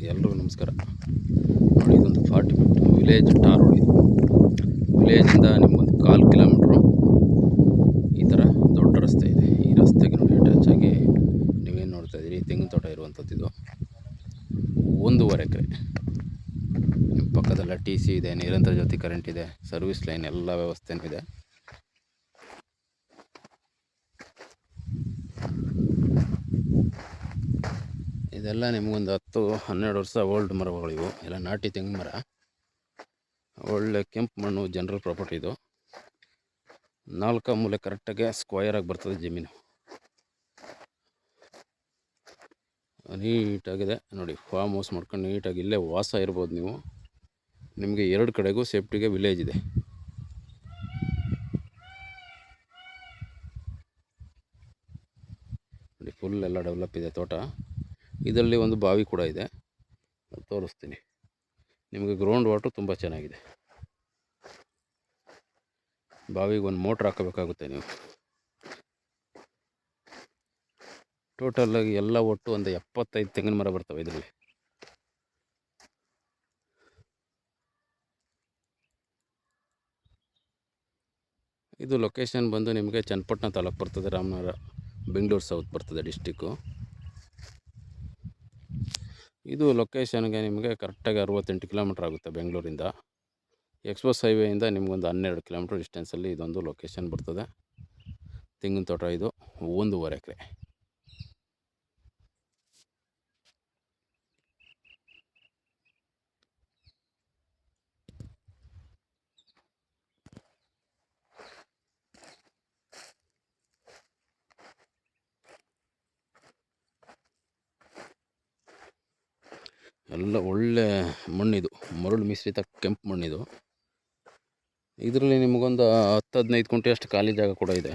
ಎಲ್ರಿಗೂ ನಮಸ್ಕಾರ. ನೋಡಿ, ಇದೊಂದು 40 ಫೀಟ್ ವಿಲೇಜ್ ಟಾರ್ ರೋಡ್. ಇದು ವಿಲೇಜಿಂದ ನಿಮಗೊಂದು 1/4 ಕಿಲೋಮೀಟ್ರು ಈ ಥರ ದೊಡ್ಡ ರಸ್ತೆ ಇದೆ. ಈ ರಸ್ತೆಗೆ ನೋಡಿ ಅಟ್ಯಾಚ್ ಆಗಿ ನೀವೇನು ನೋಡ್ತಾ ಇದ್ದೀರಿ, ತೆಂಗಿನ ತೋಟ ಇರುವಂಥದ್ದು. ಇದು 1.5 ಎಕರೆ. ನಿಮ್ಮ ಪಕ್ಕದಲ್ಲ TC ಇದೆ, ನಿರಂತರ ಜ್ಯೋತಿ ಕರೆಂಟ್ ಇದೆ, ಸರ್ವಿಸ್ ಲೈನ್ ಎಲ್ಲ ವ್ಯವಸ್ಥೆನೂ ಇದೆ. ಇದೆಲ್ಲ ನಿಮಗೊಂದು 10-12 ವರ್ಷ ಓಲ್ಡ್ ಮರಗಳಿವು, ಎಲ್ಲ ನಾಟಿ ತೆಂಗಿನ ಮರ. ಒಳ್ಳೆ ಕೆಂಪು ಮಣ್ಣು, ಜನರಲ್ ಪ್ರಾಪರ್ಟಿ. ಇದು 4 ಮೂಲೆ ಕರೆಕ್ಟಾಗಿ ಸ್ಕ್ವಯರಾಗಿ ಬರ್ತದೆ ಜಮೀನು. ನೀಟಾಗಿದೆ ನೋಡಿ, ಫಾರ್ಮ್ ಹೌಸ್ ಮಾಡ್ಕೊಂಡು ನೀಟಾಗಿ ಇಲ್ಲೇ ವಾಸ ಇರ್ಬೋದು ನೀವು. ನಿಮಗೆ 2 ಕಡೆಗೂ ಸೇಫ್ಟಿಗೆ ವಿಲೇಜ್ ಇದೆ. ನೋಡಿ, ಫುಲ್ ಎಲ್ಲ ಡೆವಲಪ್ ಇದೆ ತೋಟ. ಇದರಲ್ಲಿ ಒಂದು ಬಾವಿ ಕೂಡ ಇದೆ, ತೋರಿಸ್ತೀನಿ ನಿಮಗೆ. ಗ್ರೌಂಡ್ ವಾಟ್ರು ತುಂಬ ಚೆನ್ನಾಗಿದೆ. ಬಾವಿಗೆ ಒಂದು ಮೋಟ್ರ್ ಹಾಕಬೇಕಾಗುತ್ತೆ ನೀವು. ಟೋಟಲಾಗಿ ಎಲ್ಲ ಒಟ್ಟು ಒಂದು 75 ತೆಂಗಿನ ಮರ ಬರ್ತವೆ ಇದರಲ್ಲಿ. ಇದು ಲೊಕೇಶನ್ ಬಂದು ನಿಮಗೆ ಚನ್ನಪಟ್ಟಣ ತಾಲೂಕು ಬರ್ತದೆ, ರಾಮನಗರ, ಬೆಂಗಳೂರು ಸೌತ್ ಬರ್ತದೆ ಡಿಸ್ಟಿಕ್ಕು. ಇದು ಲೊಕೇಶನ್ಗೆ ನಿಮಗೆ ಕರೆಕ್ಟಾಗಿ 68 ಕಿಲೋಮೀಟ್ರ್ ಆಗುತ್ತೆ ಬೆಂಗಳೂರಿಂದ. ಎಕ್ಸ್ಪ್ರೆಸ್ ಹೈವೇಯಿಂದ ನಿಮಗೊಂದು 12 ಕಿಲೋಮೀಟ್ರ್ ಡಿಸ್ಟೆನ್ಸಲ್ಲಿ ಇದೊಂದು ಲೊಕೇಶನ್ ಬರ್ತದೆ. ತೆಂಗಿನ ತೋಟ ಇದು 1.5 ಎಕರೆ. ಎಲ್ಲ ಒಳ್ಳೆ ಮಣ್ಣಿದು, ಮರಳು ಮಿಶ್ರಿತ ಕೆಂಪು ಮಣ್ಣಿದು. ಇದರಲ್ಲಿ ನಿಮಗೊಂದು 10-15 ಗುಂಟೆ ಅಷ್ಟು ಖಾಲಿ ಜಾಗ ಕೂಡ ಇದೆ.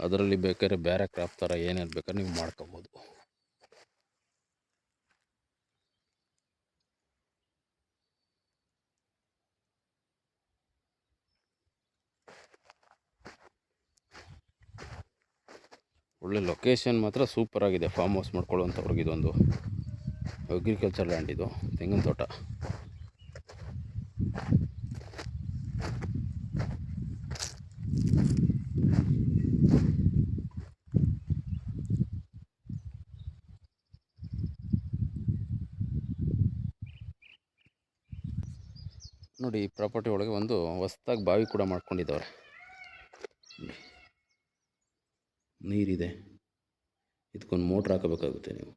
ಅದರಲ್ಲಿ ಬೇಕಾದ್ರೆ ಬೇರೆ ಕ್ರಾಪ್ ಥರ ಏನೇನು ಬೇಕಾದ್ರೆ ನೀವು ಮಾಡ್ಕೋಬೋದು. ಒಳ್ಳೆ ಲೊಕೇಶನ್ ಮಾತ್ರ ಸೂಪರ್ ಆಗಿದೆ. ಫಾರ್ಮ್ ಹೌಸ್ ಮಾಡ್ಕೊಳ್ಳುವಂಥವ್ರಿಗೆ ಇದೊಂದು ಅಗ್ರಿಕಲ್ಚರ್ ಲ್ಯಾಂಡ್. ಇದು ತೆಂಗಿನ ತೋಟ. ನೋಡಿ, ಈ ಪ್ರಾಪರ್ಟಿ ಒಳಗೆ ಒಂದು ಹೊಸದಾಗಿ ಬಾವಿ ಕೂಡ ಮಾಡ್ಕೊಂಡಿದ್ದಾರೆ. ನೀರಿದೆ, ಇದಕ್ಕೊಂದು ಮೋಟ್ರ್ ಹಾಕಬೇಕಾಗುತ್ತೆ ನೀವು.